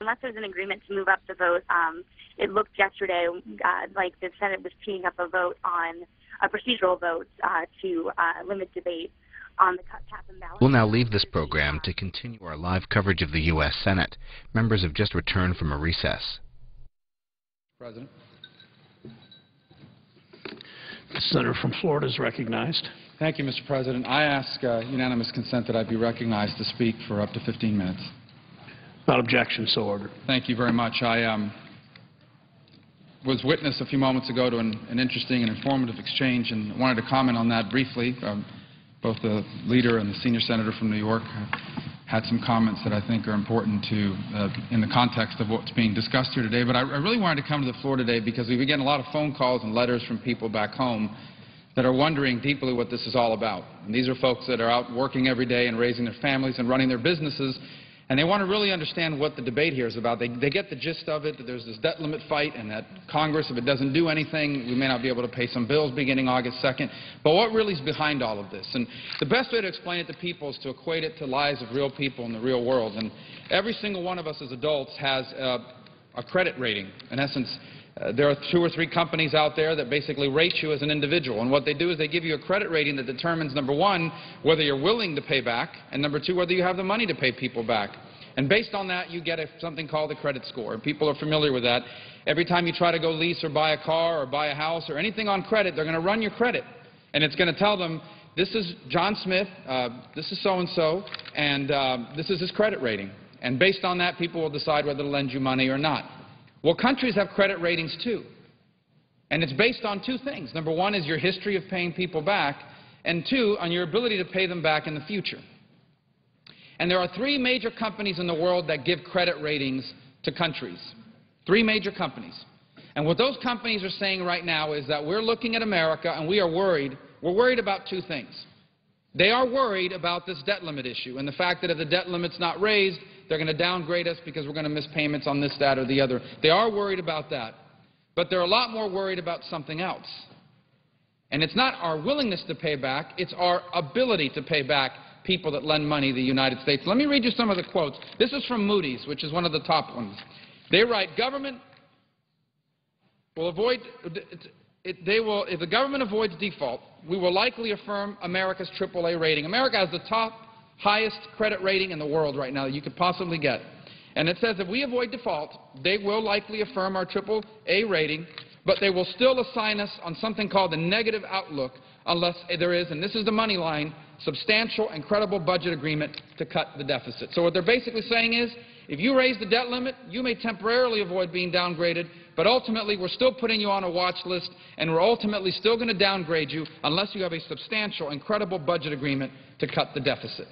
unless there's an agreement to move up the vote, it looked yesterday like the Senate was teeing up a vote on a procedural vote to limit debate on the cap and balance. We'll now leave this program to continue our live coverage of the U.S. Senate. Members have just returned from a recess. President. The senator from Florida is recognized. Thank you, Mr. President. I ask unanimous consent that I be recognized to speak for up to 15 minutes. Without objection, so ordered. Thank you very much. I was witness a few moments ago to an interesting and informative exchange, and wanted to comment on that briefly. Both the leader and the senior senator from New York had some comments that I think are important to, in the context of what's being discussed here today. But I really wanted to come to the floor today because we've been getting a lot of phone calls and letters from people back home that are wondering deeply what this is all about. And these are folks that are out working every day and raising their families and running their businesses, and they want to really understand what the debate here is about. They get the gist of it, that there's this debt limit fight, and that Congress, if it doesn't do anything, we may not be able to pay some bills beginning August 2nd. But what really is behind all of this? And the best way to explain it to people is to equate it to lives of real people in the real world. And every single one of us as adults has a credit rating. In essence, there are 2 or 3 companies out there that basically rate you as an individual. And what they do is they give you a credit rating that determines, number 1, whether you're willing to pay back, and number 2, whether you have the money to pay people back. And based on that, you get something called a credit score. And people are familiar with that. Every time you try to go lease or buy a car or buy a house or anything on credit, they're going to run your credit. And it's going to tell them, this is John Smith, this is so-and-so, and this is his credit rating. And based on that, people will decide whether to lend you money or not. Well, countries have credit ratings too. And it's based on 2 things. Number 1 is your history of paying people back, and 2, on your ability to pay them back in the future. And there are 3 major companies in the world that give credit ratings to countries. 3 major companies. And what those companies are saying right now is that we're looking at America and we are worried. We're worried about 2 things. They are worried about this debt limit issue and the fact that if the debt limit's not raised, they're going to downgrade us because we're going to miss payments on this, that, or the other. They are worried about that. But they're a lot more worried about something else. And it's not our willingness to pay back, it's our ability to pay back people that lend money to the United States. Let me read you some of the quotes. This is from Moody's, which is one of the top ones. They write, government will avoid, if the government avoids default, we will likely affirm America's AAA rating. America has the top, highest credit rating in the world right now that you could possibly get. And it says if we avoid default, they will likely affirm our AAA rating, but they will still assign us on something called the negative outlook unless there is, and this is the money line, substantial and credible budget agreement to cut the deficit. So what they're basically saying is, if you raise the debt limit, you may temporarily avoid being downgraded, but ultimately we're still putting you on a watch list, and we're ultimately still going to downgrade you unless you have a substantial and credible budget agreement to cut the deficit.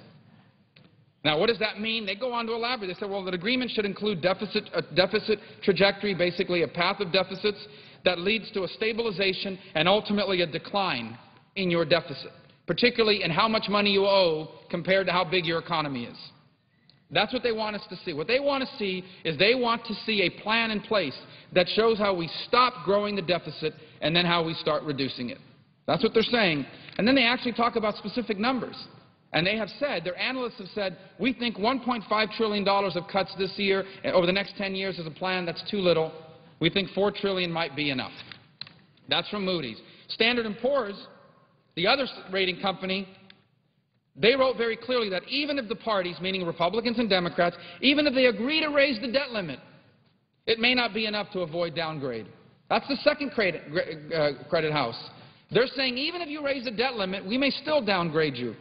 Now, what does that mean? They go on to elaborate. They say, well, that agreement should include a deficit trajectory, basically a path of deficits that leads to a stabilization and ultimately a decline in your deficit, particularly in how much money you owe compared to how big your economy is. That's what they want us to see. What they want to see is they want to see a plan in place that shows how we stop growing the deficit and then how we start reducing it. That's what they're saying. And then they actually talk about specific numbers. And they have said, their analysts have said, we think $1.5 trillion of cuts this year over the next 10 years is a plan that's too little. We think $4 trillion might be enough. That's from Moody's. Standard & Poor's, the other rating company, they wrote very clearly that even if the parties, meaning Republicans and Democrats, even if they agree to raise the debt limit, it may not be enough to avoid downgrade. That's the second credit house. They're saying even if you raise the debt limit, we may still downgrade you.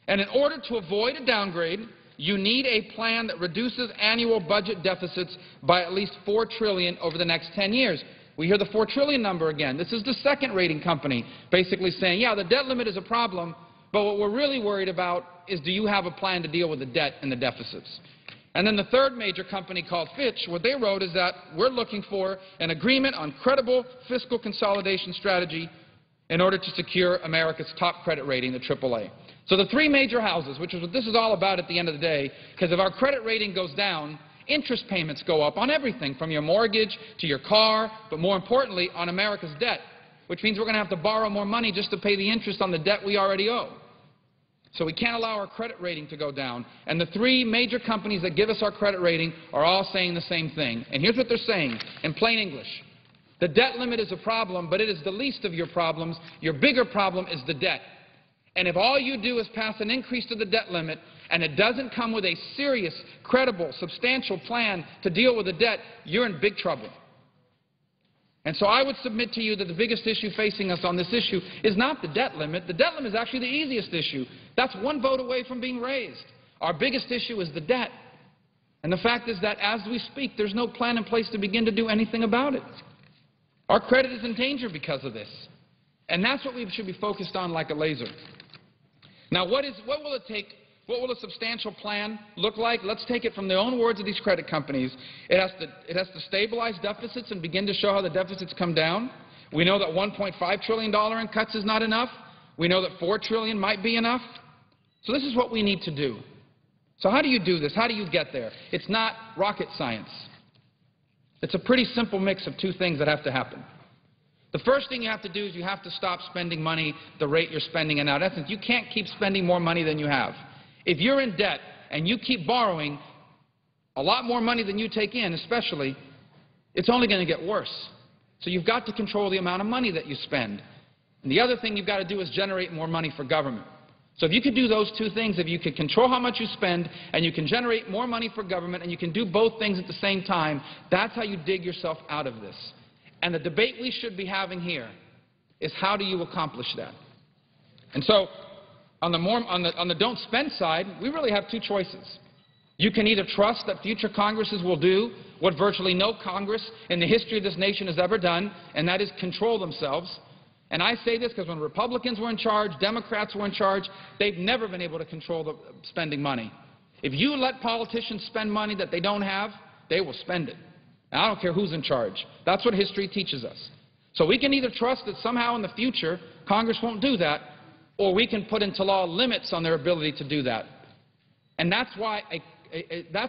And in order to avoid a downgrade, you need a plan that reduces annual budget deficits by at least $4 trillion over the next 10 years. We hear the $4 trillion number again. This is the second rating company basically saying, yeah, the debt limit is a problem, but what we're really worried about is do you have a plan to deal with the debt and the deficits? And then the third major company called Fitch, what they wrote is that we're looking for an agreement on credible fiscal consolidation strategy in order to secure America's top credit rating, the AAA. So the 3 major houses, which is what this is all about at the end of the day, because if our credit rating goes down, interest payments go up on everything from your mortgage to your car, but more importantly on America's debt, which means we're going to have to borrow more money just to pay the interest on the debt we already owe. So we can't allow our credit rating to go down. And the three major companies that give us our credit rating are all saying the same thing. And here's what they're saying in plain English. The debt limit is a problem, but it is the least of your problems. Your bigger problem is the debt. And if all you do is pass an increase to the debt limit and it doesn't come with a serious, credible, substantial plan to deal with the debt, you're in big trouble. And so I would submit to you that the biggest issue facing us on this issue is not the debt limit. The debt limit is actually the easiest issue. That's one vote away from being raised. Our biggest issue is the debt. And the fact is that as we speak, there's no plan in place to begin to do anything about it. Our credit is in danger because of this. And that's what we should be focused on like a laser. Now, what will it take? What will a substantial plan look like? Let's take it from the own words of these credit companies. It has to stabilize deficits and begin to show how the deficits come down. We know that $1.5 trillion in cuts is not enough. We know that $4 trillion might be enough. So this is what we need to do. So how do you do this? How do you get there? It's not rocket science. It's a pretty simple mix of two things that have to happen. The first thing you have to do is you have to stop spending money the rate you're spending it. Now, in essence, you can't keep spending more money than you have. If you're in debt and you keep borrowing a lot more money than you take in, especially, it's only going to get worse. So you've got to control the amount of money that you spend. And the other thing you've got to do is generate more money for government. So if you could do those two things, if you could control how much you spend and you can generate more money for government and you can do both things at the same time, that's how you dig yourself out of this. And the debate we should be having here is how do you accomplish that? And so on the don't spend side, we really have two choices. You can either trust that future Congresses will do what virtually no Congress in the history of this nation has ever done, and that is control themselves. And I say this because when Republicans were in charge, Democrats were in charge, they've never been able to control the spending money. If you let politicians spend money that they don't have, they will spend it. And I don't care who's in charge. That's what history teaches us. So we can either trust that somehow in the future Congress won't do that, or we can put into law limits on their ability to do that. And that's why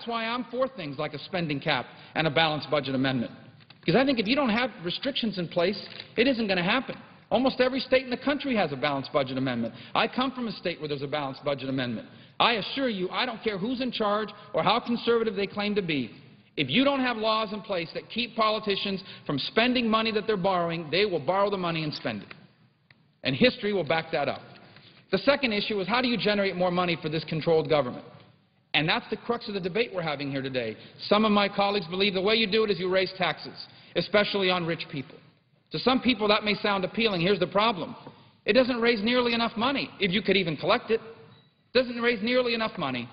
I'm for things like a spending cap and a balanced budget amendment. Because I think if you don't have restrictions in place, it isn't going to happen. Almost every state in the country has a balanced budget amendment. I come from a state where there's a balanced budget amendment. I assure you, I don't care who's in charge or how conservative they claim to be. If you don't have laws in place that keep politicians from spending money that they're borrowing, they will borrow the money and spend it. And history will back that up. The second issue is how do you generate more money for this controlled government? And that's the crux of the debate we're having here today. Some of my colleagues believe the way you do it is you raise taxes, especially on rich people. To some people that may sound appealing. Here's the problem. It doesn't raise nearly enough money, if you could even collect it. It doesn't raise nearly enough money.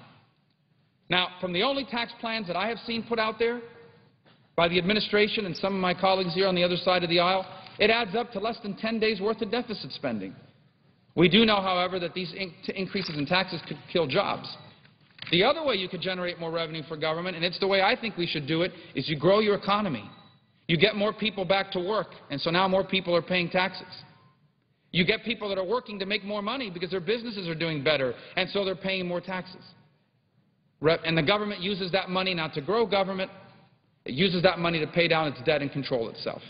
Now, from the only tax plans that I have seen put out there by the administration and some of my colleagues here on the other side of the aisle, it adds up to less than 10 days' worth of deficit spending. We do know, however, that these increases in taxes could kill jobs. The other way you could generate more revenue for government, and it's the way I think we should do it, is you grow your economy. You get more people back to work, and so now more people are paying taxes. You get people that are working to make more money because their businesses are doing better, and so they're paying more taxes. And the government uses that money not to grow government. It uses that money to pay down its debt and control itself.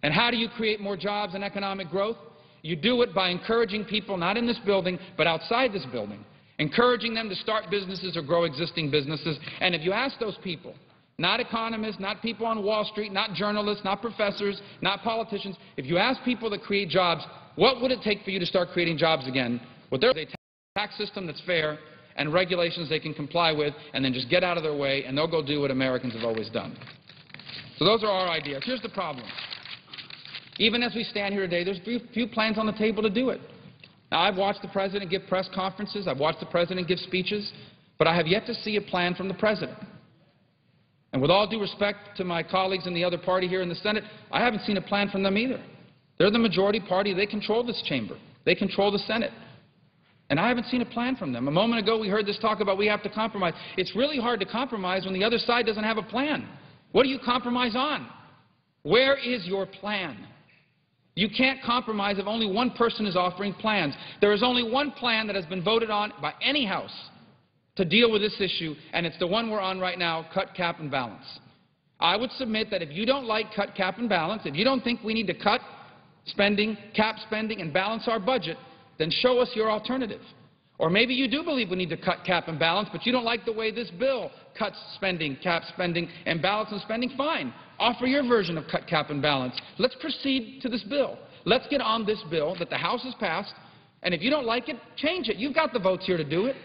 And how do you create more jobs and economic growth? You do it by encouraging people, not in this building, but outside this building, encouraging them to start businesses or grow existing businesses. And if you ask those people, not economists, not people on Wall Street, not journalists, not professors, not politicians. If you ask people that create jobs, what would it take for you to start creating jobs again? Well, there's a tax system that's fair and regulations they can comply with, and then just get out of their way, and they'll go do what Americans have always done. So those are our ideas. Here's the problem. Even as we stand here today, there's few plans on the table to do it. Now, I've watched the President give press conferences. I've watched the President give speeches. But I have yet to see a plan from the President. And with all due respect to my colleagues in the other party here in the Senate, I haven't seen a plan from them either. They're the majority party. They control this chamber. They control the Senate. And I haven't seen a plan from them. A moment ago we heard this talk about we have to compromise. It's really hard to compromise when the other side doesn't have a plan. What do you compromise on? Where is your plan? You can't compromise if only one person is offering plans. There is only one plan that has been voted on by any House to deal with this issue, and it's the one we're on right now, cut, cap, and balance. I would submit that if you don't like cut, cap, and balance, if you don't think we need to cut spending, cap spending, and balance our budget, then show us your alternative. Or maybe you do believe we need to cut cap and balance, but you don't like the way this bill cuts spending, caps spending, and balances spending. Fine. Offer your version of cut, cap, and balance. Let's proceed to this bill. Let's get on this bill that the House has passed, and if you don't like it, change it. You've got the votes here to do it.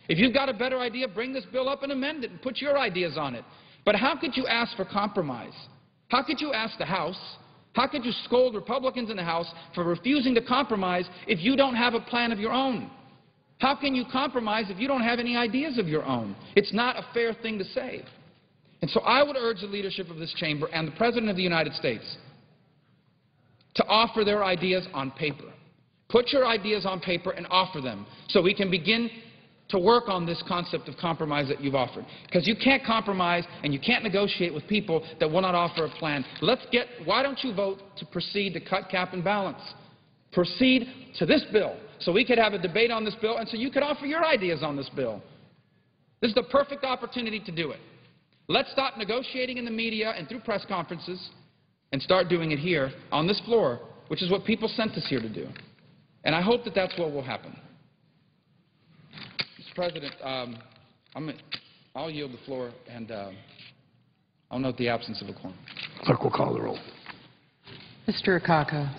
If you've got a better idea, bring this bill up and amend it and put your ideas on it. But how could you ask for compromise? How could you ask the House, how could you scold Republicans in the House for refusing to compromise if you don't have a plan of your own? How can you compromise if you don't have any ideas of your own? It's not a fair thing to say. And so I would urge the leadership of this chamber and the President of the United States to offer their ideas on paper. Put your ideas on paper and offer them so we can begin to work on this concept of compromise that you've offered. Because you can't compromise and you can't negotiate with people that will not offer a plan. Why don't you vote to proceed to cut, cap, and balance? Proceed to this bill so we could have a debate on this bill and so you could offer your ideas on this bill. This is the perfect opportunity to do it. Let's stop negotiating in the media and through press conferences and start doing it here on this floor, which is what people sent us here to do. And I hope that that's what will happen. Mr. President, I'll yield the floor, and I'll note the absence of a quorum. Clerk will call the roll. Mr. Akaka.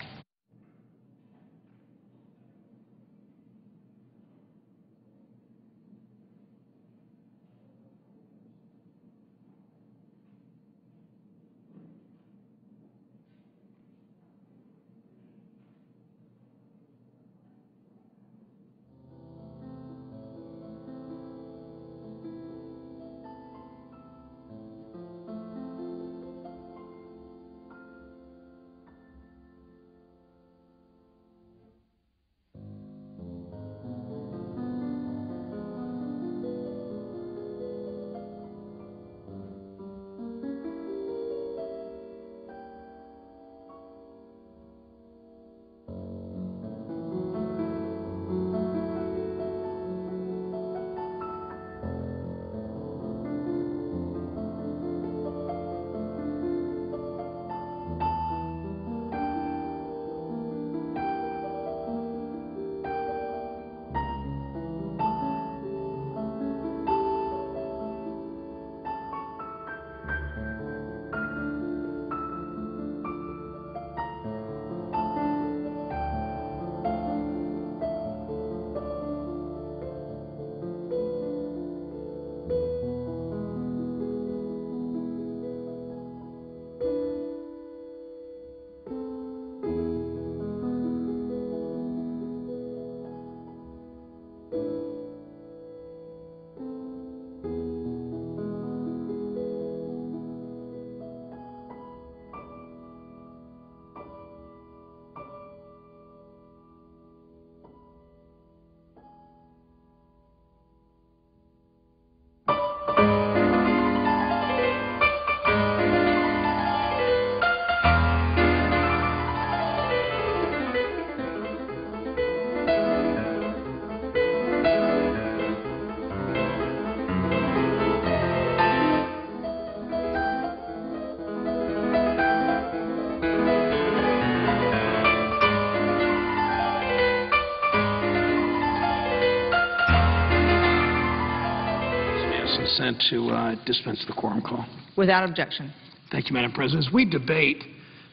Consent to dispense the quorum call. Without objection. Thank you, Madam President. As we debate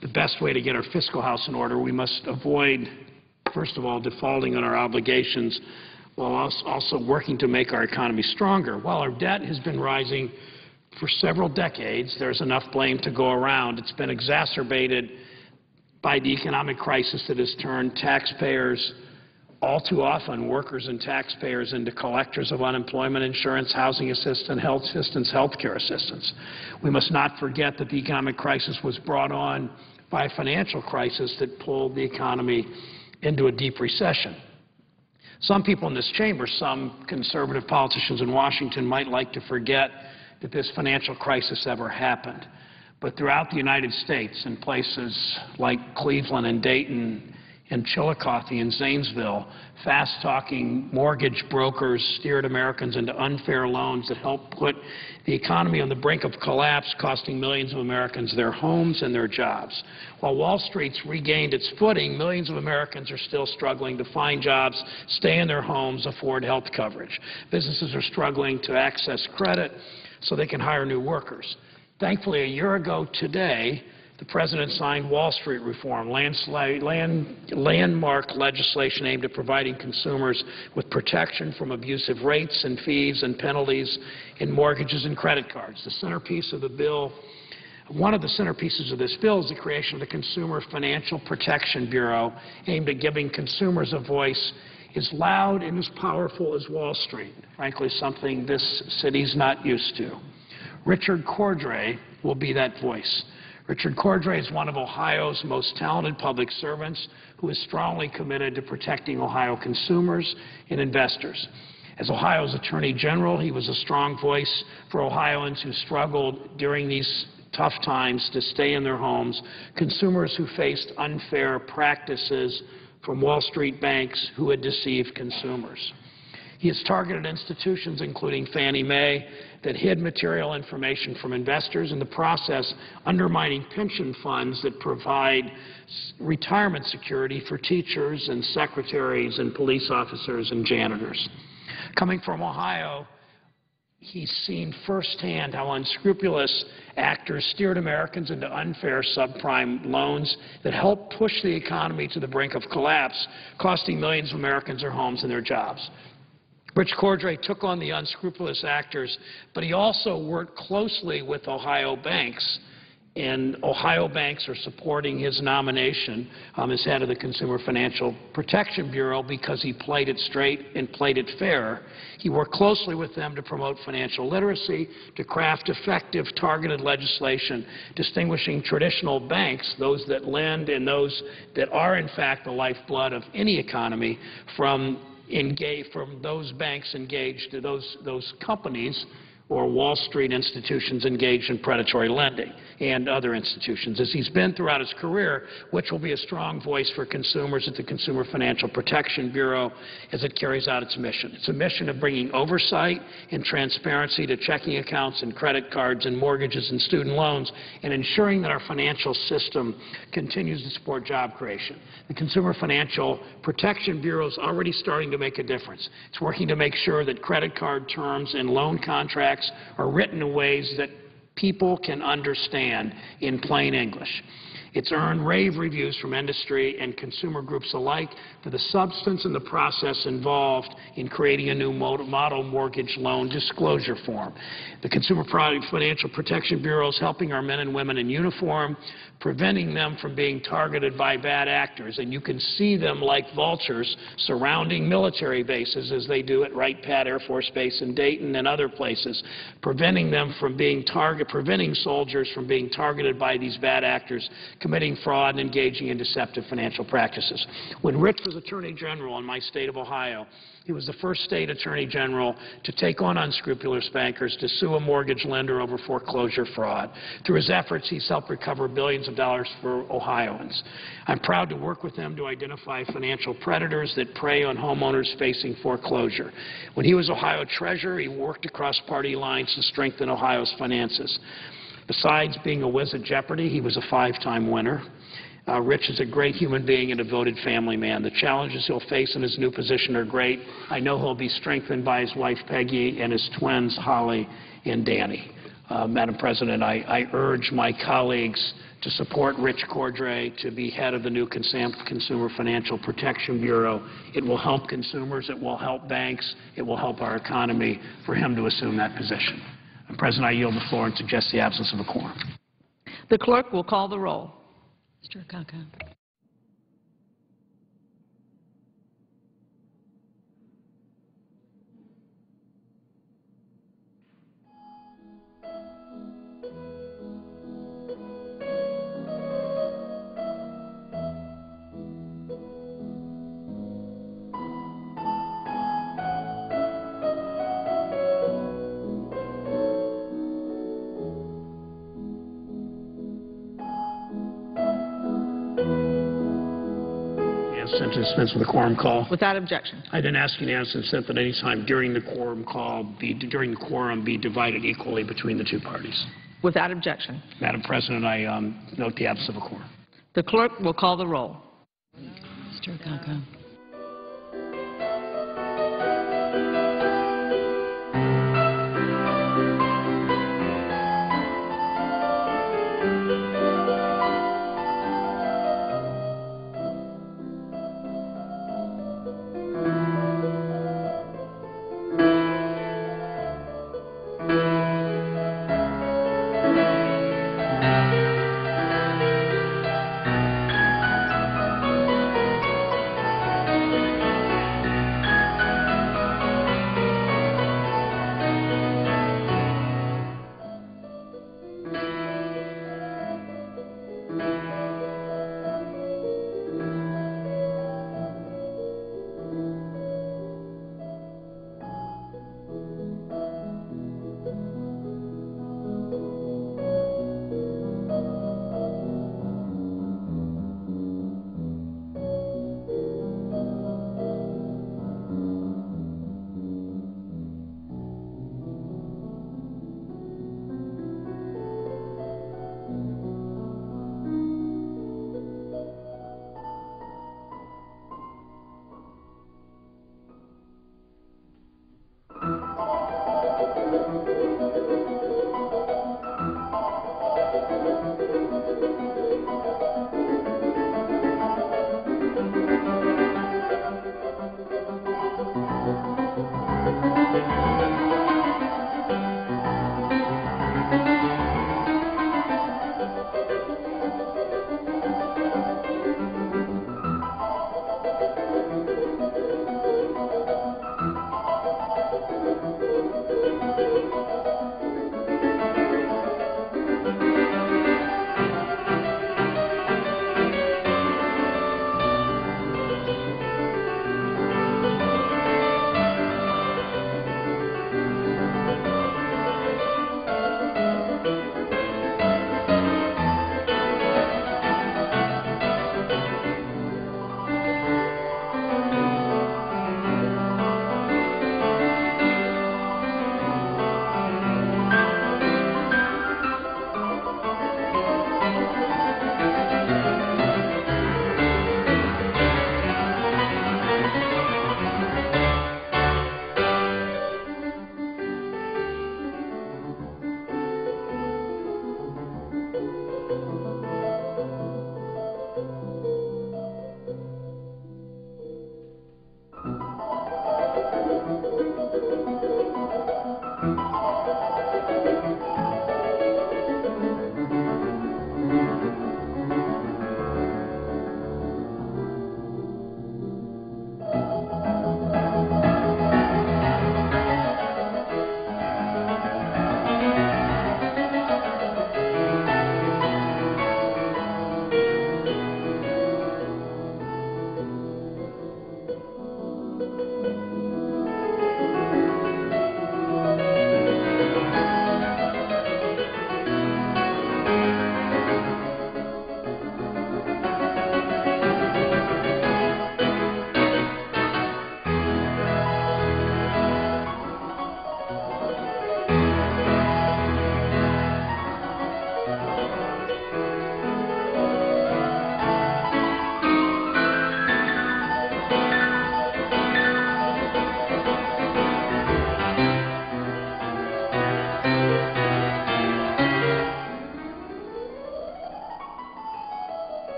the best way to get our fiscal house in order, we must avoid, first of all, defaulting on our obligations while also working to make our economy stronger. While our debt has been rising for several decades, there's enough blame to go around. It's been exacerbated by the economic crisis that has turned taxpayers, all too often workers and taxpayers, into collectors of unemployment insurance, housing assistance, health care assistance. We must not forget that the economic crisis was brought on by a financial crisis that pulled the economy into a deep recession. Some people in this chamber, some conservative politicians in Washington, might like to forget that this financial crisis ever happened. But throughout the United States, in places like Cleveland and Dayton, and Chillicothe and Zanesville, fast-talking mortgage brokers steered Americans into unfair loans that helped put the economy on the brink of collapse, costing millions of Americans their homes and their jobs. While Wall Street's regained its footing, millions of Americans are still struggling to find jobs, stay in their homes, afford health coverage. Businesses are struggling to access credit so they can hire new workers. Thankfully, a year ago today, the President signed Wall Street reform, landmark legislation aimed at providing consumers with protection from abusive rates and fees and penalties in mortgages and credit cards. The centerpiece of the bill, one of the centerpieces of this bill is the creation of the Consumer Financial Protection Bureau, aimed at giving consumers a voice as loud and as powerful as Wall Street, frankly something this city's not used to. Richard Cordray will be that voice. Richard Cordray is one of Ohio's most talented public servants who is strongly committed to protecting Ohio consumers and investors. As Ohio's Attorney General, he was a strong voice for Ohioans who struggled during these tough times to stay in their homes, consumers who faced unfair practices from Wall Street banks who had deceived consumers. He has targeted institutions, including Fannie Mae, that hid material information from investors, in the process undermining pension funds that provide retirement security for teachers and secretaries and police officers and janitors. Coming from Ohio, he's seen firsthand how unscrupulous actors steered Americans into unfair subprime loans that helped push the economy to the brink of collapse, costing millions of Americans their homes and their jobs. Rich Cordray took on the unscrupulous actors, but he also worked closely with Ohio banks, and Ohio banks are supporting his nomination as head of the Consumer Financial Protection Bureau because he played it straight and played it fair. He worked closely with them to promote financial literacy, to craft effective targeted legislation distinguishing traditional banks, those that lend and those that are in fact the lifeblood of any economy, from those banks engaged, those companies or Wall Street institutions engaged in predatory lending and other institutions, as he's been throughout his career, which will be a strong voice for consumers at the Consumer Financial Protection Bureau as it carries out its mission. It's a mission of bringing oversight and transparency to checking accounts and credit cards and mortgages and student loans, and ensuring that our financial system continues to support job creation. The Consumer Financial Protection Bureau is already starting to make a difference. It's working to make sure that credit card terms and loan contracts are written in ways that people can understand in plain English. It's earned rave reviews from industry and consumer groups alike for the substance and the process involved in creating a new model mortgage loan disclosure form. The Consumer Financial Protection Bureau is helping our men and women in uniform, preventing them from being targeted by bad actors. And you can see them like vultures surrounding military bases, as they do at Wright Pat Air Force Base in Dayton and other places, preventing soldiers from being targeted by these bad actors, committing fraud and engaging in deceptive financial practices. When Rich was Attorney General in my state of Ohio, he was the first state attorney general to take on unscrupulous bankers to sue a mortgage lender over foreclosure fraud. Through his efforts, he's helped recover billions of dollars for Ohioans. I'm proud to work with him to identify financial predators that prey on homeowners facing foreclosure. When he was Ohio Treasurer, he worked across party lines to strengthen Ohio's finances. Besides being a whiz at Jeopardy, he was a 5-time winner. Rich is a great human being and a devoted family man. The challenges he'll face in his new position are great. I know he'll be strengthened by his wife, Peggy, and his twins, Holly and Danny. Madam President, I urge my colleagues to support Rich Cordray to be head of the new Consumer Financial Protection Bureau. It will help consumers. It will help banks. It will help our economy for him to assume that position. Madam President, I yield the floor and suggest the absence of a quorum. The clerk will call the roll. Mr. Akaka. consent to dispense with the quorum call. Without objection. I then ask unanimous consent that any time during the quorum be divided equally between the two parties. Without objection. Madam President, I note the absence of a quorum. The clerk will call the roll. Mr. Akaka.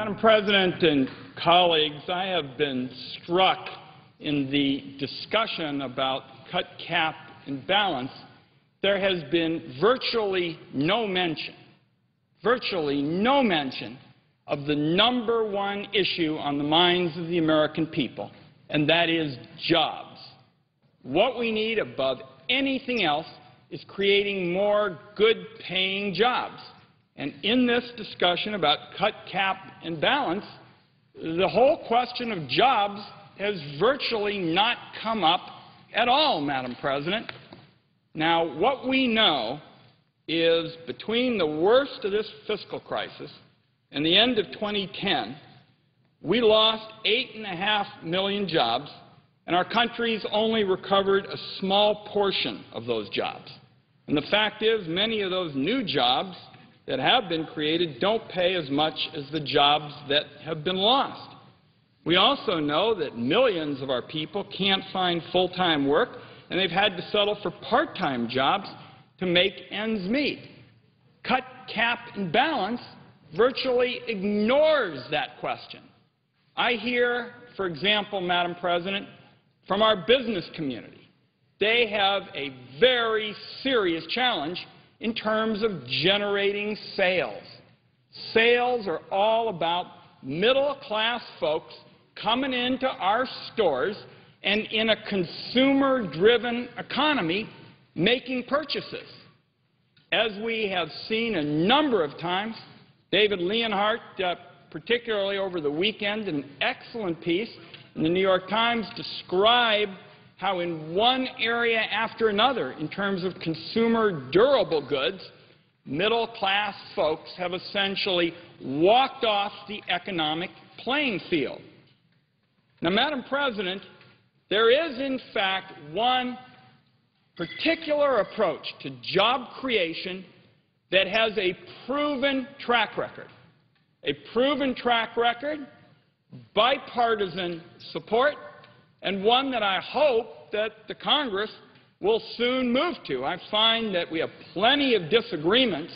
Madam President and colleagues, I have been struck in the discussion about cut, cap, and balance. There has been virtually no mention of the number one issue on the minds of the American people, and that is jobs. What we need above anything else is creating more good-paying jobs. And in this discussion about cut, cap, and balance, the whole question of jobs has virtually not come up at all, Madam President. Now, what we know is between the worst of this fiscal crisis and the end of 2010, we lost 8.5 million jobs, and our country's only recovered a small portion of those jobs. And the fact is, many of those new jobs that have been created don't pay as much as the jobs that have been lost. We also know that millions of our people can't find full-time work, and they've had to settle for part-time jobs to make ends meet. Cut, cap, and balance virtually ignores that question. I hear, for example, Madam President, from our business community. They have a very serious challenge in terms of generating sales. Sales are all about middle-class folks coming into our stores and, in a consumer-driven economy, making purchases. As we have seen a number of times, David Leonhardt, particularly over the weekend, an excellent piece in the New York Times, described how in one area after another, in terms of consumer durable goods, middle-class folks have essentially walked off the economic playing field. Now, Madam President, there is, in fact, one particular approach to job creation that has a proven track record, bipartisan support, and one that I hope that the Congress will soon move to. I find that we have plenty of disagreements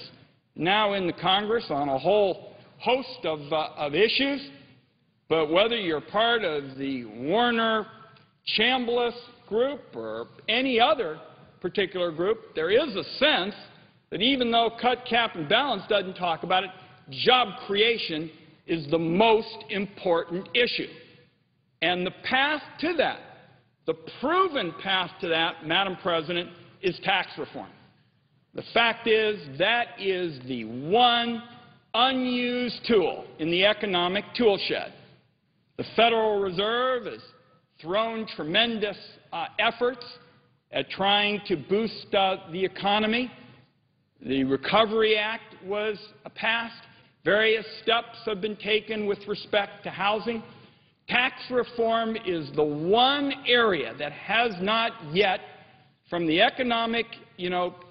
now in the Congress on a whole host of issues, but whether you're part of the Warner-Chambliss group or any other particular group, there is a sense that even though cut, cap, and balance doesn't talk about it, job creation is the most important issue. And the path to that, the proven path to that, Madam President, is tax reform. The fact is that is the one unused tool in the economic tool shed. The Federal Reserve has thrown tremendous efforts at trying to boost the economy. The Recovery Act was passed. Various steps have been taken with respect to housing. Tax reform is the one area that has not yet, from the economic,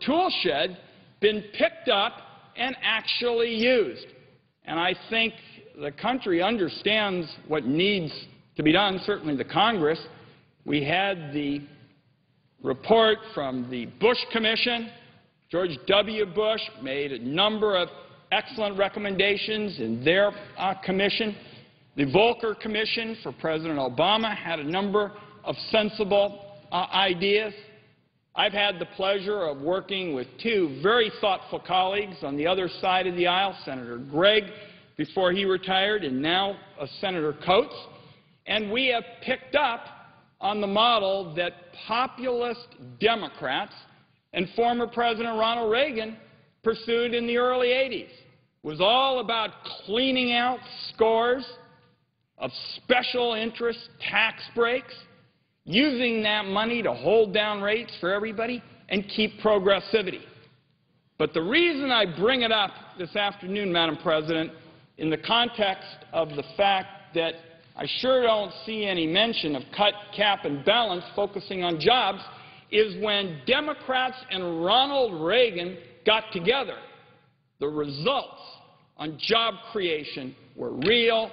tool shed, been picked up and actually used. And I think the country understands what needs to be done, certainly the Congress. We had the report from the Bush Commission. George W. Bush made a number of excellent recommendations in their commission. The Volcker Commission for President Obama had a number of sensible ideas. I've had the pleasure of working with two very thoughtful colleagues on the other side of the aisle, Senator Gregg, before he retired, and now Senator Coates. And we have picked up on the model that populist Democrats and former President Ronald Reagan pursued in the early 80s. It was all about cleaning out scores of special interest tax breaks, using that money to hold down rates for everybody and keep progressivity. But the reason I bring it up this afternoon, Madam President, in the context of the fact that I sure don't see any mention of cut, cap, and balance focusing on jobs, is when Democrats and Ronald Reagan got together, the results on job creation were real,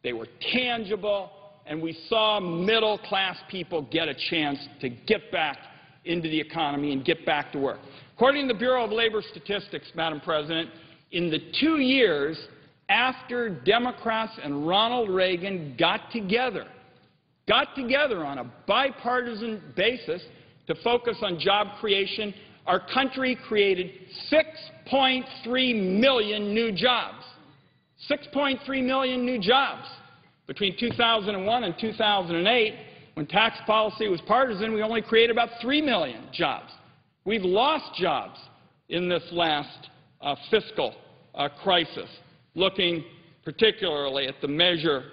they were tangible, and we saw middle-class people get a chance to get back into the economy and get back to work. According to the Bureau of Labor Statistics, Madam President, in the 2 years after Democrats and Ronald Reagan got together on a bipartisan basis to focus on job creation, our country created 6.3 million new jobs. 6.3 million new jobs. Between 2001 and 2008, when tax policy was partisan, we only created about 3 million jobs. We've lost jobs in this last fiscal crisis, looking particularly at the measure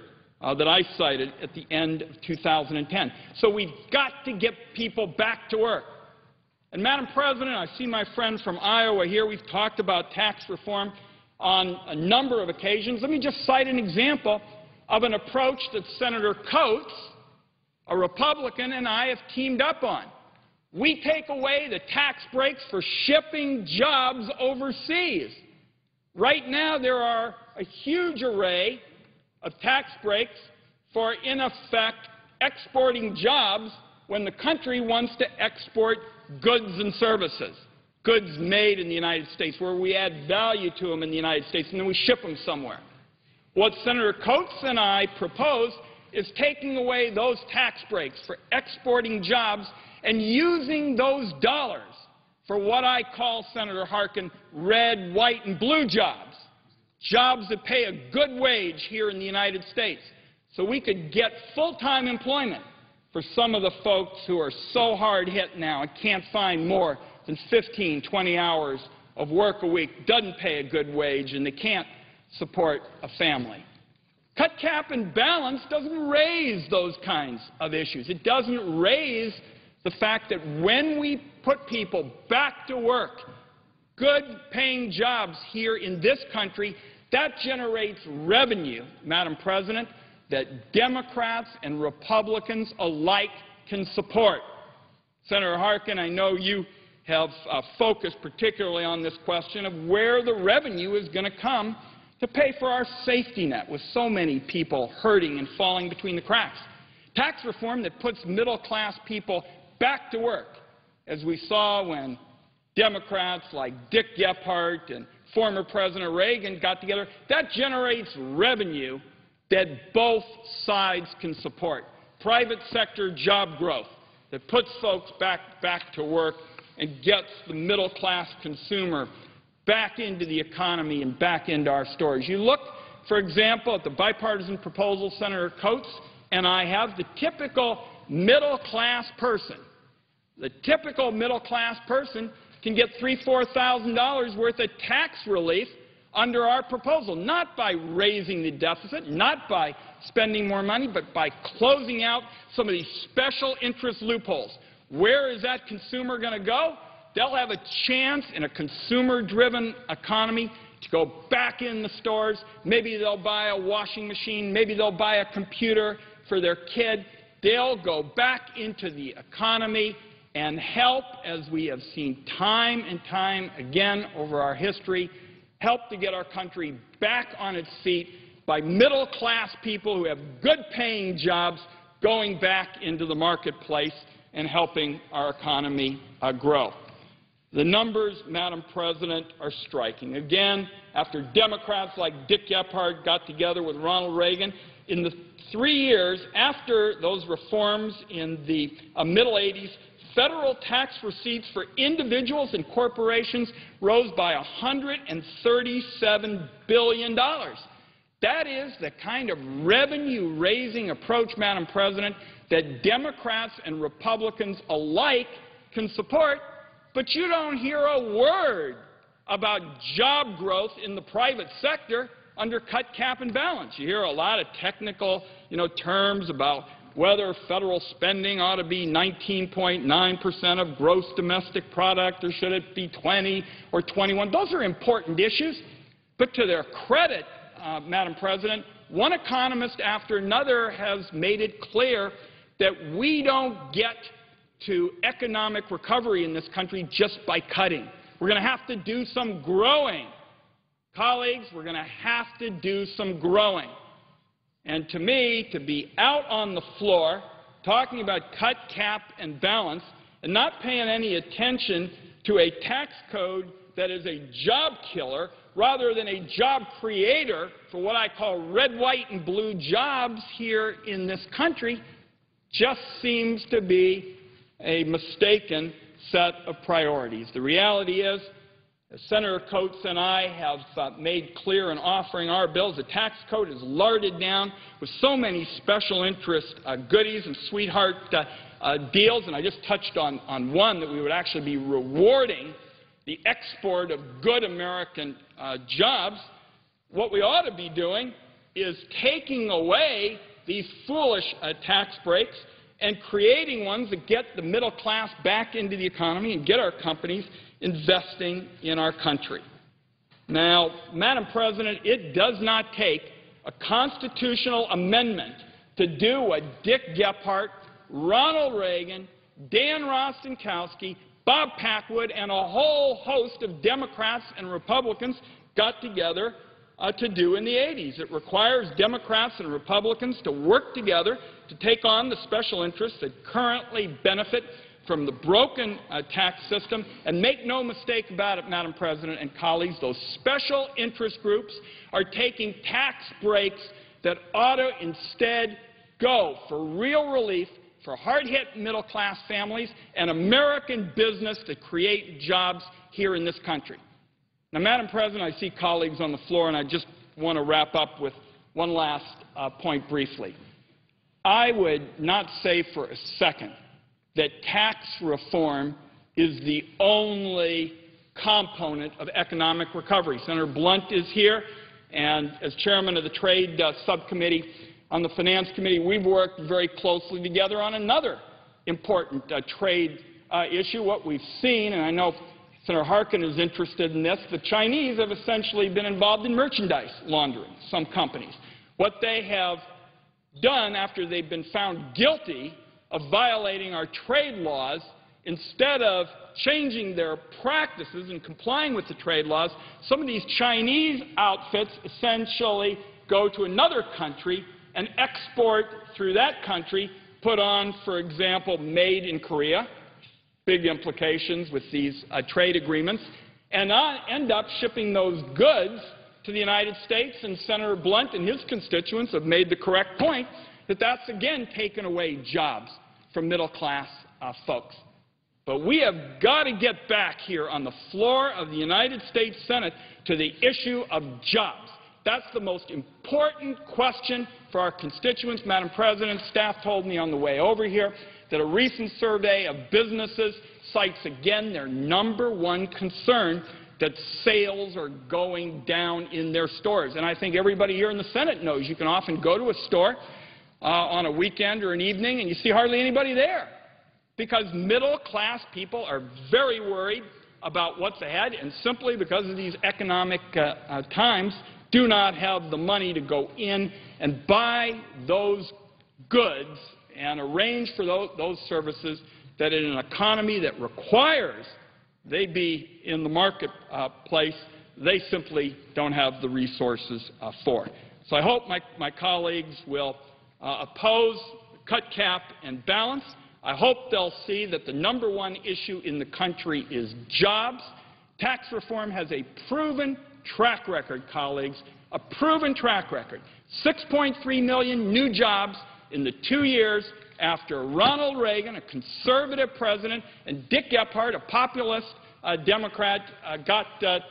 that I cited at the end of 2010. So we've got to get people back to work. And, Madam President, I see my friend from Iowa here. We've talked about tax reform on a number of occasions. Let me just cite an example of an approach that Senator Coates, a Republican, and I have teamed up on. We take away the tax breaks for shipping jobs overseas. Right now, there are a huge array of tax breaks for, in effect, exporting jobs when the country wants to export goods and services, goods made in the United States, where we add value to them in the United States, and then we ship them somewhere. What Senator Coates and I propose is taking away those tax breaks for exporting jobs and using those dollars for what I call, Senator Harkin, red, white, and blue jobs, jobs that pay a good wage here in the United States, so we could get full-time employment for some of the folks who are so hard hit now and can't find more than 15, 20 hours of work a week, doesn't pay a good wage, and they can't support a family. Cut, cap, and balance doesn't raise those kinds of issues. It doesn't raise the fact that when we put people back to work, good-paying jobs here in this country, that generates revenue, Madam President, that Democrats and Republicans alike can support. Senator Harkin, I know you have focused particularly on this question of where the revenue is going to come to pay for our safety net, with so many people hurting and falling between the cracks. Tax reform that puts middle-class people back to work, as we saw when Democrats like Dick Gephardt and former President Reagan got together, that generates revenue that both sides can support. Private sector job growth that puts folks back to work and gets the middle-class consumer back into the economy and back into our stores. You look, for example, at the bipartisan proposal Senator Coates and I have, the typical middle-class person. The typical middle-class person can get $3,000, $4,000 worth of tax relief under our proposal, not by raising the deficit, not by spending more money, but by closing out some of these special interest loopholes. Where is that consumer going to go? They'll have a chance in a consumer-driven economy to go back in the stores. Maybe they'll buy a washing machine. Maybe they'll buy a computer for their kid. They'll go back into the economy and help, as we have seen time and time again over our history, help to get our country back on its feet by middle-class people who have good-paying jobs going back into the marketplace and helping our economy grow. The numbers, Madam President, are striking. Again, after Democrats like Dick Gephardt got together with Ronald Reagan, in the 3 years after those reforms in the middle 80s, federal tax receipts for individuals and corporations rose by $137 billion. That is the kind of revenue-raising approach, Madam President, that Democrats and Republicans alike can support. But you don't hear a word about job growth in the private sector under cut, cap, and balance. You hear a lot of technical, terms about whether federal spending ought to be 19.9% of gross domestic product, or should it be 20 or 21. Those are important issues. But to their credit, Madam President, one economist after another has made it clear that we don't get to economic recovery in this country just by cutting. We're going to have to do some growing. Colleagues, we're going to have to do some growing. And to me, to be out on the floor talking about cut, cap, and balance and not paying any attention to a tax code that is a job killer rather than a job creator for what I call red, white, and blue jobs here in this country just seems to be a mistaken set of priorities. The reality is, as Senator Coates and I have made clear in offering our bills, the tax code is larded down with so many special interest goodies and sweetheart deals, and I just touched on one, that we would actually be rewarding the export of good American jobs. What we ought to be doing is taking away these foolish tax breaks and creating ones that get the middle class back into the economy and get our companies investing in our country. Now, Madam President, it does not take a constitutional amendment to do what Dick Gephardt, Ronald Reagan, Dan Rostenkowski, Bob Packwood, and a whole host of Democrats and Republicans got together to do in the 80s. It requires Democrats and Republicans to work together to take on the special interests that currently benefit from the broken tax system. And make no mistake about it, Madam President and colleagues, those special interest groups are taking tax breaks that ought to instead go for real relief for hard-hit middle-class families and American business to create jobs here in this country. Now, Madam President, I see colleagues on the floor, and I just want to wrap up with one last point briefly. I would not say for a second that tax reform is the only component of economic recovery. Senator Blunt is here, and as chairman of the Trade Subcommittee on the Finance Committee, we've worked very closely together on another important trade issue. What we've seen, and I know Senator Harkin is interested in this, the Chinese have essentially been involved in merchandise laundering, some companies. What they have done after they've been found guilty of violating our trade laws, instead of changing their practices and complying with the trade laws, some of these Chinese outfits essentially go to another country and export through that country, put on, for example, made in Korea, big implications with these trade agreements, and end up shipping those goods to the United States. And Senator Blunt and his constituents have made the correct point that that's, again, taken away jobs from middle-class folks. But we have got to get back here on the floor of the United States Senate to the issue of jobs. That's the most important question for our constituents. Madam President, staff told me on the way over here that a recent survey of businesses cites again their #1 concern, that sales are going down in their stores. And I think everybody here in the Senate knows you can often go to a store on a weekend or an evening and you see hardly anybody there, because middle-class people are very worried about what's ahead, and simply because of these economic times do not have the money to go in and buy those goods and arrange for those services that in an economy that requires they be in the marketplace, they simply don't have the resources for. So I hope my colleagues will oppose cut, cap, and balance. I hope they'll see that the #1 issue in the country is jobs. Tax reform has a proven track record, colleagues, a proven track record. 6.3 million new jobs in the 2 years after Ronald Reagan, a conservative president, and Dick Gephardt, a populist Democrat, got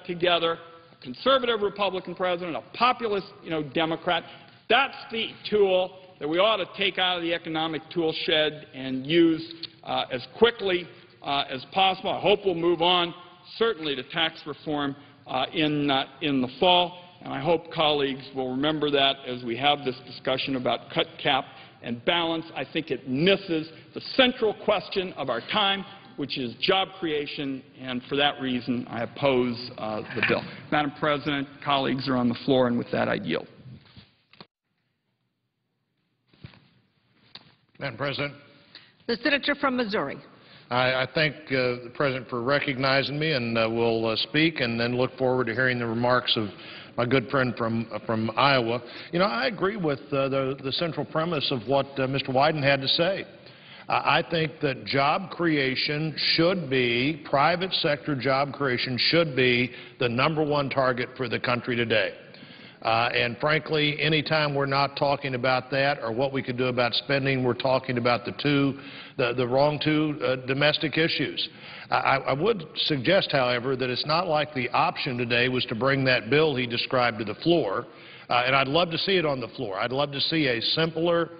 together, a conservative Republican president, a populist, Democrat. That's the tool that we ought to take out of the economic tool shed and use as quickly as possible. I hope we'll move on, certainly, to tax reform in the fall, and I hope colleagues will remember that as we have this discussion about cut, cap, and balance. I think it misses the central question of our time, which is job creation, and for that reason I oppose the bill. Madam President, colleagues are on the floor, and with that I yield. Madam President. The senator from Missouri. I thank the President for recognizing me, and will speak and then look forward to hearing the remarks of my good friend from Iowa. I agree with the central premise of what Mr. Wyden had to say. I think that job creation should be, private sector job creation should be the #1 target for the country today. And frankly, anytime we're not talking about that or what we could do about spending, we're talking about the wrong two domestic issues. I would suggest, however, that it's not like the option today was to bring that bill he described to the floor, and I'd love to see it on the floor. I'd love to see a simpler,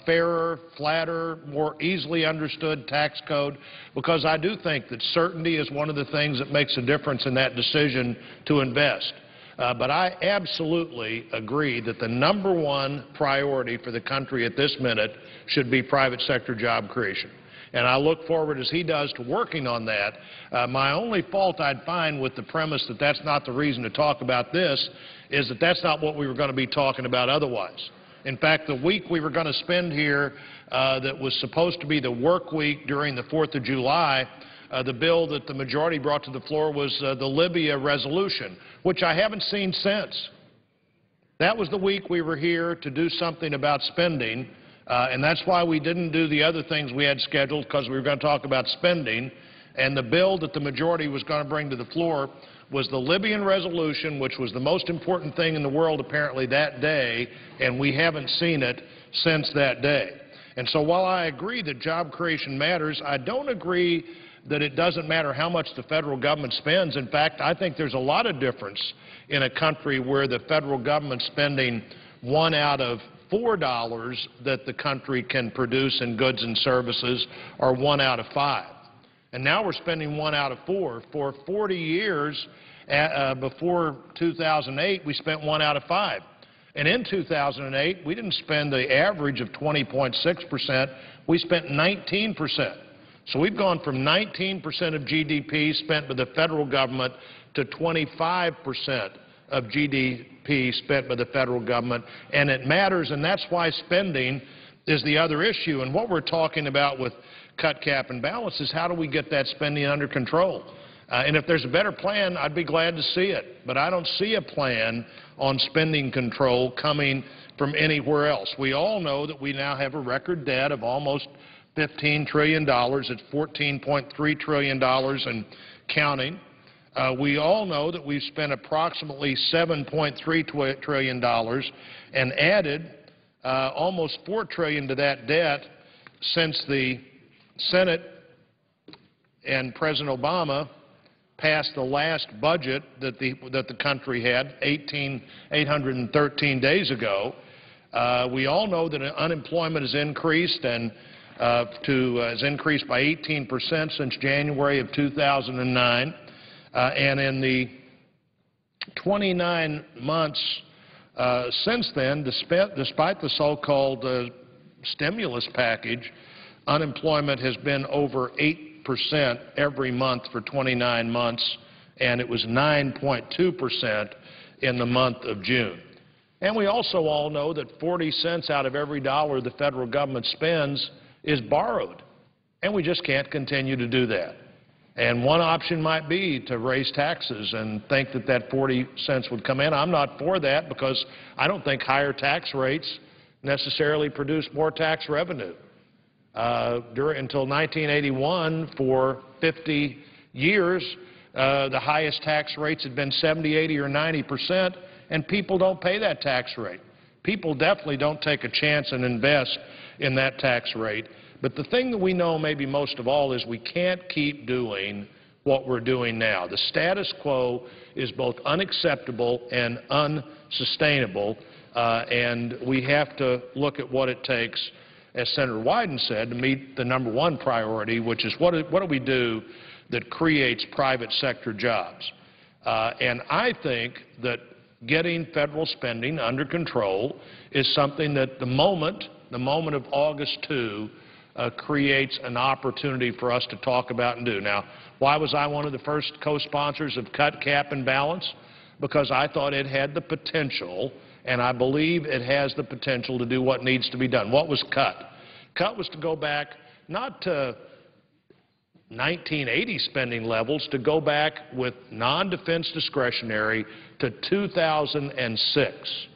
fairer, flatter, more easily understood tax code, because I do think that certainty is one of the things that makes a difference in that decision to invest. But I absolutely agree that the #1 priority for the country at this minute should be private sector job creation. And I look forward, as he does, to working on that. My only fault I'd find with the premise that that's not the reason to talk about this is that that's not what we were going to be talking about otherwise. In fact, the week we were going to spend here that was supposed to be the work week during the 4th of July the bill that the majority brought to the floor was the Libya resolution, which I haven't seen since. That was the week we were here to do something about spending, and that's why we didn't do the other things we had scheduled, because we were going to talk about spending. And the bill that the majority was going to bring to the floor was the Libyan resolution, which was the most important thing in the world apparently that day, and we haven't seen it since that day. And so while I agree that job creation matters, I don't agree that it doesn't matter how much the federal government spends. In fact, I think there's a lot of difference in a country where the federal government's spending $1 out of $4 that the country can produce in goods and services, or $1 out of $5. And now we're spending $1 out of $4. For 40 years before 2008, we spent $1 out of $5. And in 2008, we didn't spend the average of 20.6%. We spent 19%. So we've gone from 19% of GDP spent by the federal government to 25% of GDP spent by the federal government. And it matters, and that's why spending is the other issue. And what we're talking about with cut, cap, and balance is how do we get that spending under control. And if there's a better plan, I'd be glad to see it. But I don't see a plan on spending control coming from anywhere else. We all know that we now have a record debt of almost $15 trillion. It's $14.3 trillion and counting. We all know that we've spent approximately $7.3 trillion and added almost $4 trillion to that debt since the Senate and President Obama passed the last budget that the country had 813 days ago. We all know that unemployment has increased and has increased by 18% since January of 2009. And in the 29 months since then, despite the so-called stimulus package, unemployment has been over 8% every month for 29 months, and it was 9.2% in the month of June. And we also all know that 40 cents out of every dollar the federal government spends is borrowed, and we just can't continue to do that. And one option might be to raise taxes and think that that 40 cents would come in. I'm not for that because I don't think higher tax rates necessarily produce more tax revenue. Until 1981, for 50 years, the highest tax rates had been 70, 80, or 90%, and people don't pay that tax rate. People definitely don't take a chance and invest in that tax rate. But the thing that we know maybe most of all is we can't keep doing what we're doing now. The status quo is both unacceptable and unsustainable, and we have to look at what it takes, as Senator Wyden said, to meet the #1 priority, which is what do we do that creates private sector jobs. And I think that getting federal spending under control is something that the moment of August 2 creates an opportunity for us to talk about and do. Now, why was I one of the first co-sponsors of Cut, Cap, and Balance? Because I thought it had the potential, and I believe it has the potential to do what needs to be done. What was cut? Cut was to go back not to 1980 spending levels, to go back with non-defense discretionary to 2006.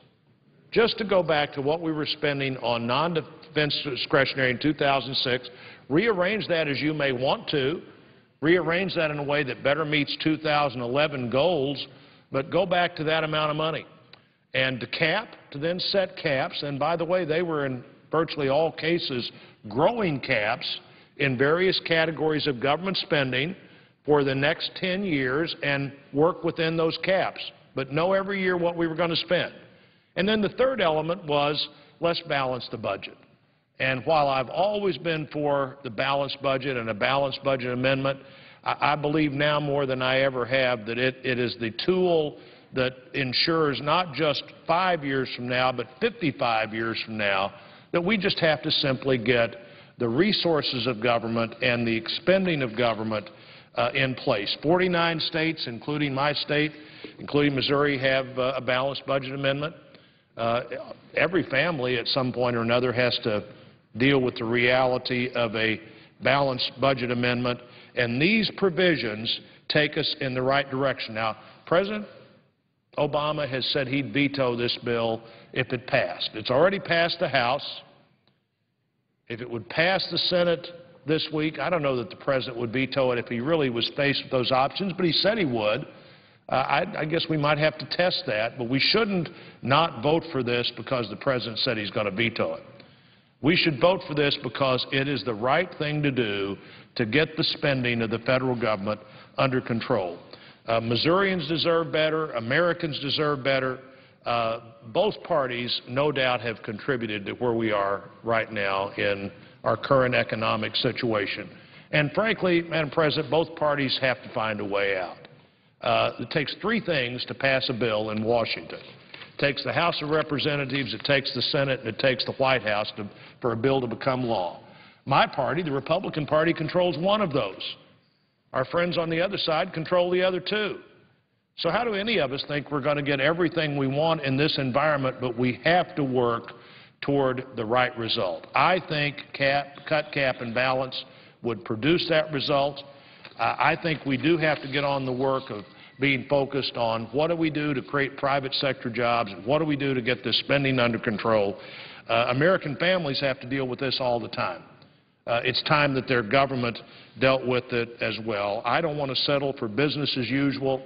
Just to go back to what we were spending on non-defense discretionary in 2006, rearrange that as you may want to, rearrange that in a way that better meets 2011 goals, but go back to that amount of money. And to then set caps, and by the way, they were in virtually all cases growing caps in various categories of government spending for the next 10 years and work within those caps, but know every year what we were going to spend. And then the third element was let's balance the budget. And while I've always been for the balanced budget and a balanced budget amendment, I believe now more than I ever have that it is the tool that ensures not just 5 years from now, but 55 years from now, that we just have to simply get the resources of government and the expending of government in place. 49 states, including my state, including Missouri, have a balanced budget amendment. Every family at some point or another has to deal with the reality of a balanced budget amendment, and these provisions take us in the right direction. Now, President Obama has said he'd veto this bill if it passed. It's already passed the House. If it would pass the Senate this week, I don't know that the President would veto it if he really was faced with those options, but he said he would. I guess we might have to test that, but we shouldn't not vote for this because the President said he's going to veto it. We should vote for this because it is the right thing to do to get the spending of the federal government under control. Missourians deserve better. Americans deserve better. Both parties, no doubt, have contributed to where we are right now in our current economic situation. And frankly, Madam President, both parties have to find a way out. It takes three things to pass a bill in Washington. It takes the House of Representatives, it takes the Senate, and it takes the White House for a bill to become law. My party, the Republican Party, controls one of those. Our friends on the other side control the other two. So how do any of us think we're going to get everything we want in this environment, but we have to work toward the right result? I think cut, cap, and balance would produce that result. I think we do have to get on the work of being focused on what do we do to create private sector jobs, and what do we do to get this spending under control. American families have to deal with this all the time. It's time that their government dealt with it as well. I don't want to settle for business as usual.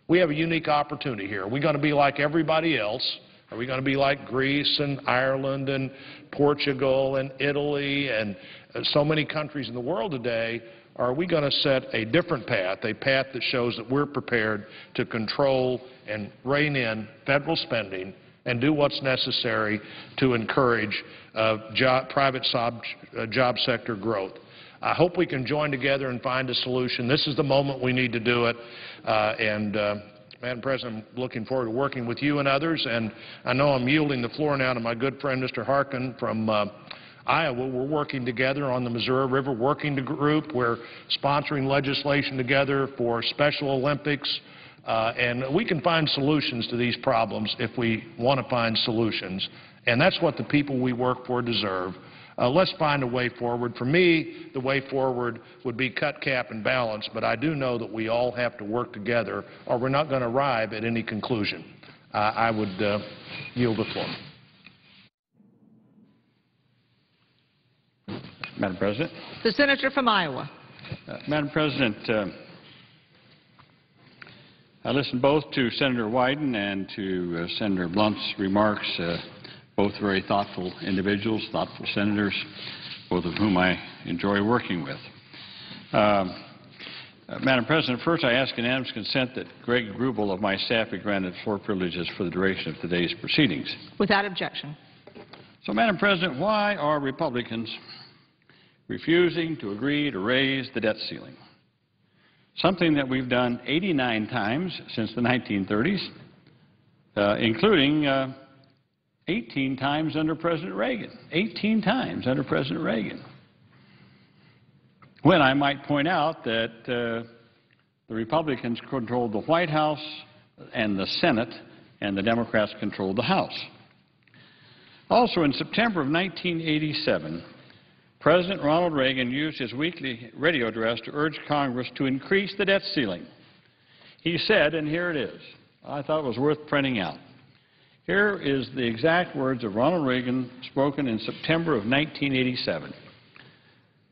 We have a unique opportunity here. Are we going to be like everybody else? Are we going to be like Greece and Ireland and Portugal and Italy and so many countries in the world today? Or are we going to set a different path, a path that shows that we're prepared to control and rein in federal spending and do what's necessary to encourage private job sector growth? I hope we can join together and find a solution. This is the moment we need to do it. Madam President, I'm looking forward to working with you and others. And I know I'm yielding the floor now to my good friend, Mr. Harkin from Iowa. We're working together on the Missouri River Working Group. We're sponsoring legislation together for Special Olympics. And we can find solutions to these problems if we want to find solutions. And that's what the people we work for deserve. Let's find a way forward. For me, the way forward would be cut, cap, and balance, but I do know that we all have to work together or we're not going to arrive at any conclusion. I would yield the floor. Madam President. The Senator from Iowa. Madam President, I listened both to Senator Wyden and to Senator Blunt's remarks. Both very thoughtful individuals, thoughtful senators, both of whom I enjoy working with. Madam President, first I ask unanimous consent that Greg Grubel of my staff be granted floor privileges for the duration of today's proceedings. Without objection. So, Madam President, why are Republicans refusing to agree to raise the debt ceiling? Something that we've done 89 times since the 1930s, including 18 times under President Reagan. 18 times under President Reagan. When I might point out that the Republicans controlled the White House and the Senate, and the Democrats controlled the House. Also, in September of 1987, President Ronald Reagan used his weekly radio address to urge Congress to increase the debt ceiling. He said, and here it is, I thought it was worth printing out. Here is the exact words of Ronald Reagan spoken in September of 1987.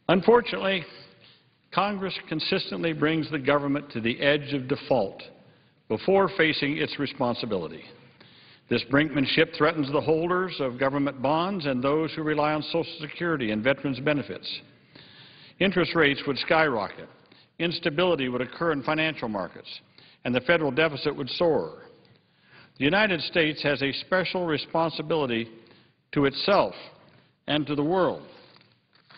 Unfortunately, Congress consistently brings the government to the edge of default before facing its responsibility. This brinkmanship threatens the holders of government bonds and those who rely on Social Security and veterans' benefits. Interest rates would skyrocket, instability would occur in financial markets, and the federal deficit would soar. The United States has a special responsibility to itself and to the world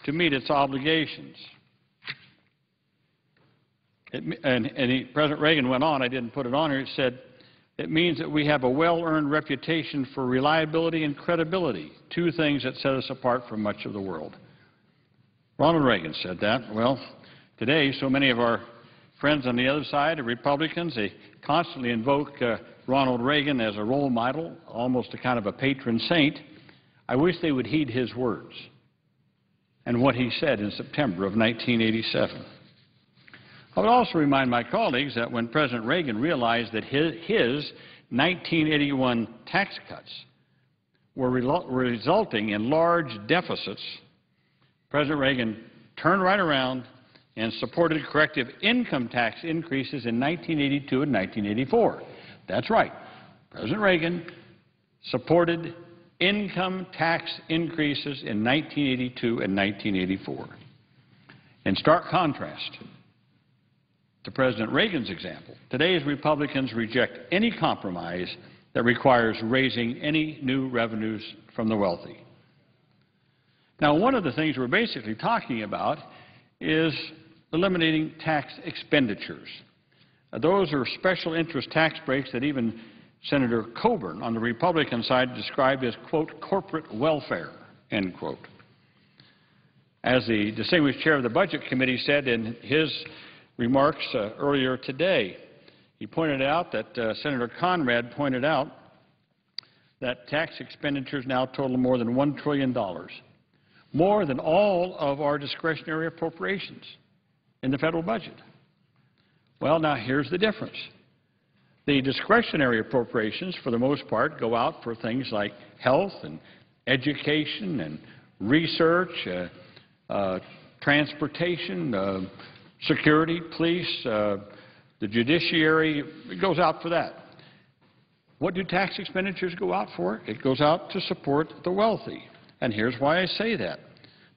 to meet its obligations. President Reagan went on, I didn't put it on here, he said, it means that we have a well-earned reputation for reliability and credibility, two things that set us apart from much of the world. Ronald Reagan said that. Well, today, so many of our friends on the other side, the Republicans, they constantly invoke Ronald Reagan as a role model, almost a kind of a patron saint. I wish they would heed his words. and what he said in September of 1987. I would also remind my colleagues that when President Reagan realized that his 1981 tax cuts were resulting in large deficits, President Reagan turned right around and supported corrective income tax increases in 1982 and 1984. That's right. President Reagan supported income tax increases in 1982 and 1984. In stark contrast to President Reagan's example, today's Republicans reject any compromise that requires raising any new revenues from the wealthy. Now, one of the things we're basically talking about is eliminating tax expenditures. Those are special interest tax breaks that even Senator Coburn on the Republican side described as, quote, corporate welfare, end quote. As the distinguished chair of the Budget Committee said in his remarks earlier today, he pointed out that Senator Conrad pointed out that tax expenditures now total more than $1 trillion, more than all of our discretionary appropriations in the federal budget. Well, now here's the difference. The discretionary appropriations, for the most part, go out for things like health and education and research, transportation, security, police, the judiciary. It goes out for that. What do tax expenditures go out for? It goes out to support the wealthy. And here's why I say that.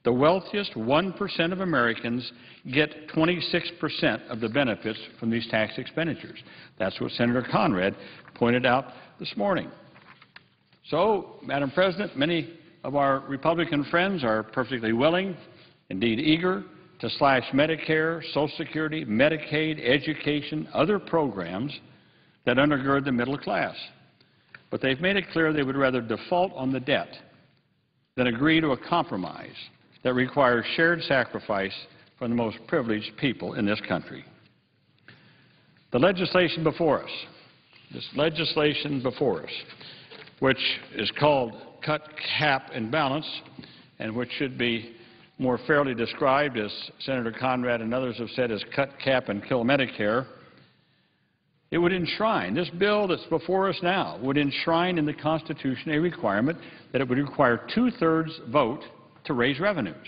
The wealthiest 1% of Americans get 26% of the benefits from these tax expenditures. That's what Senator Conrad pointed out this morning. So, Madam President, many of our Republican friends are perfectly willing, indeed eager, to slash Medicare, Social Security, Medicaid, education, other programs that undergird the middle class. But they've made it clear they would rather default on the debt than agree to a compromise that requires shared sacrifice from the most privileged people in this country. The legislation before us, which is called Cut, Cap, and Balance, and which should be more fairly described, as Senator Conrad and others have said, as Cut, Cap, and Kill Medicare, it would enshrine, this bill that's before us now, would enshrine in the Constitution a requirement that it would require two-thirds vote to raise revenues.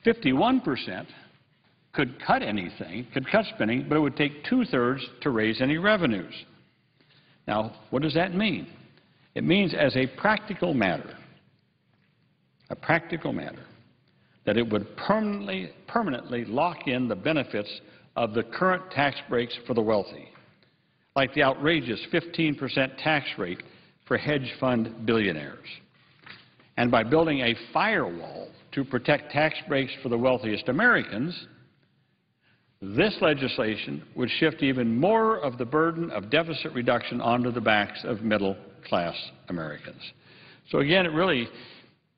51% could cut anything, could cut spending, but it would take two-thirds to raise any revenues. Now, what does that mean? It means, as a practical matter, that it would permanently lock in the benefits of the current tax breaks for the wealthy, like the outrageous 15% tax rate for hedge fund billionaires. And by building a firewall to protect tax breaks for the wealthiest Americans, this legislation would shift even more of the burden of deficit reduction onto the backs of middle-class Americans. So again,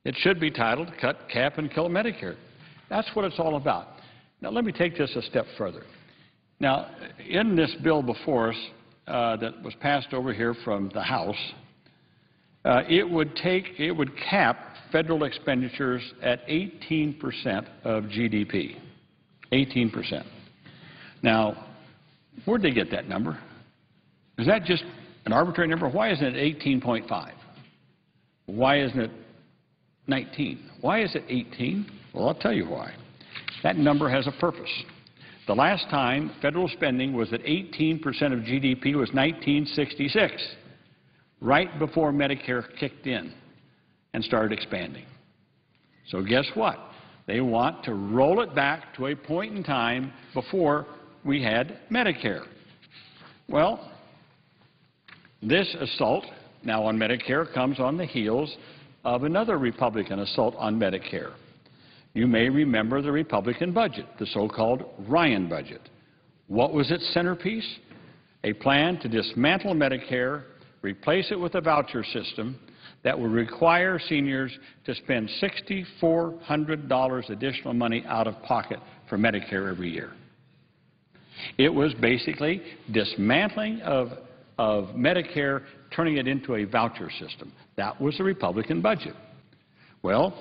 it should be titled Cut, Cap, and Kill Medicare. That's what it's all about. Now, let me take this a step further. Now, in this bill before us that was passed over here from the House, it would cap federal expenditures at 18% of GDP. 18%. Now, where'd they get that number? Is that just an arbitrary number? Why isn't it 18.5? Why isn't it 19? Why is it 18? Well, I'll tell you why. That number has a purpose. The last time federal spending was at 18% of GDP was 1966, right before Medicare kicked in and started expanding. So guess what? They want to roll it back to a point in time before we had Medicare. Well, this assault now on Medicare comes on the heels of another Republican assault on Medicare. You may remember the Republican budget, the so-called Ryan budget. What was its centerpiece? A plan to dismantle Medicare, replace it with a voucher system that would require seniors to spend $6,400 additional money out of pocket for Medicare every year. It was basically dismantling of Medicare, turning it into a voucher system. That was the Republican budget. Well,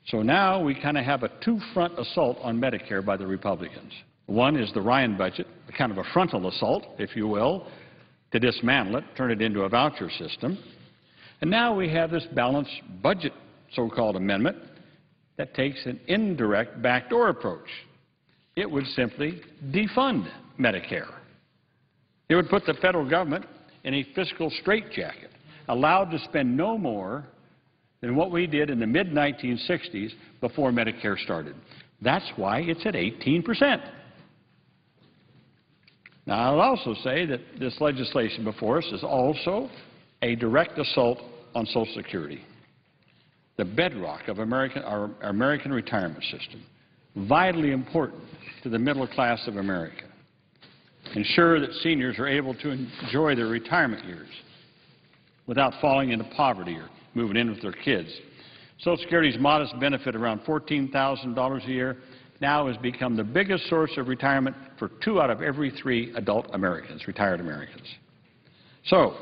So now we kind of have a two-front assault on Medicare by the Republicans. One is the Ryan budget, a kind of a frontal assault, if you will, to dismantle it, turn it into a voucher system. And now we have this balanced budget so-called amendment that takes an indirect backdoor approach. It would simply defund Medicare. It would put the federal government in a fiscal straitjacket, allowed to spend no more than what we did in the mid-1960s before Medicare started. That's why it's at 18%. Now, I'll also say that this legislation before us is also a direct assault on Social Security, the bedrock of our American retirement system, vitally important to the middle class of America. Ensure that seniors are able to enjoy their retirement years without falling into poverty or moving in with their kids. Social Security's modest benefit, around $14,000 a year, now has become the biggest source of retirement for 2 out of every 3 adult Americans, retired Americans. So